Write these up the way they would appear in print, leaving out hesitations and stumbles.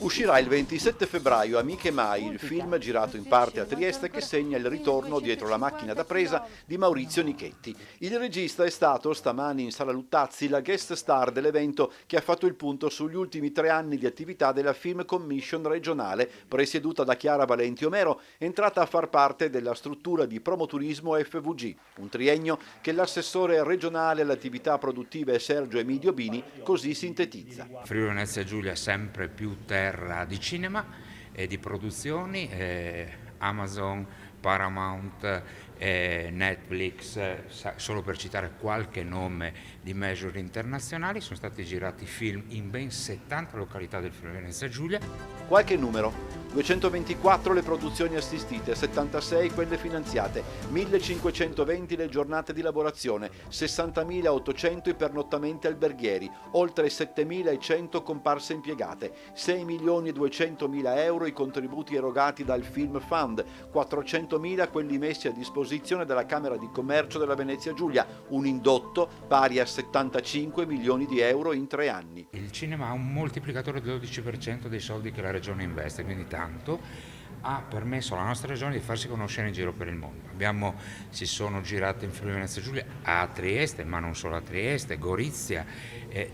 Uscirà il 27 febbraio Amiche Mai, il film girato in parte a Trieste che segna il ritorno dietro la macchina da presa di Maurizio Nichetti. Il regista è stato stamani in Sala Luttazzi la guest star dell'evento che ha fatto il punto sugli ultimi 3 anni di attività della Film Commission regionale, presieduta da Chiara Valenti Omero, entrata a far parte della struttura di promoturismo FVG, un triennio che l'assessore regionale alle attività produttive Sergio Emidio Bini così sintetizza. Friuli Venezia Giulia è sempre più terra di cinema e di produzioni, Amazon, Paramount, Netflix, solo per citare qualche nome di major internazionali. Sono stati girati film in ben 70 località del Friuli Venezia Giulia. Qualche numero: 224 le produzioni assistite, 76 quelle finanziate, 1520 le giornate di lavorazione, 60.800 i pernottamenti alberghieri, oltre 7.100 comparse impiegate, 6.200.000 euro i contributi erogati dal Film Fund, 400.000 quelli messi a disposizione dalla Camera di Commercio della Venezia Giulia, un indotto pari a 75 milioni di euro in 3 anni. Il cinema ha un moltiplicatore del 12% dei soldi che la regione investe, quindi tanto ha permesso alla nostra regione di farsi conoscere in giro per il mondo. Si sono girate in Friuli Venezia Giulia, a Trieste, ma non solo a Trieste, Gorizia,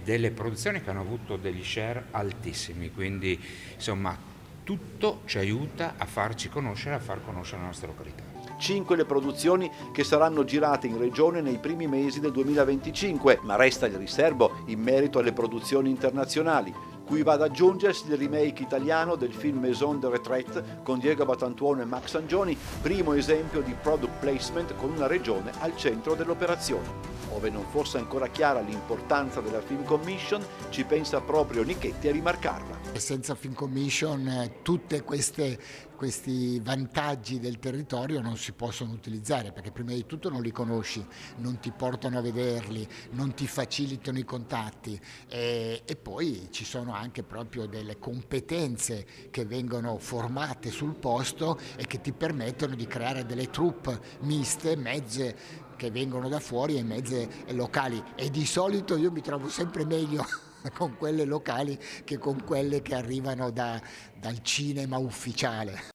delle produzioni che hanno avuto degli share altissimi, quindi insomma tutto ci aiuta a farci conoscere, a far conoscere la nostra località. 5 le produzioni che saranno girate in regione nei primi mesi del 2025, ma resta il riservo in merito alle produzioni internazionali, cui va ad aggiungersi il remake italiano del film Maison de Retraite con Diego Batantuono e Max Angioni, primo esempio di product placement con una regione al centro dell'operazione. Ove non fosse ancora chiara l'importanza della Film Commission, ci pensa proprio Nichetti a rimarcarla. Senza Film Commission tutti questi vantaggi del territorio non si possono utilizzare, perché prima di tutto non li conosci, non ti portano a vederli, non ti facilitano i contatti e poi ci sono anche proprio delle competenze che vengono formate sul posto e che ti permettono di creare delle troupe miste, mezze che vengono da fuori e mezze locali, e di solito io mi trovo sempre meglio con quelle locali che con quelle che arrivano dal cinema ufficiale.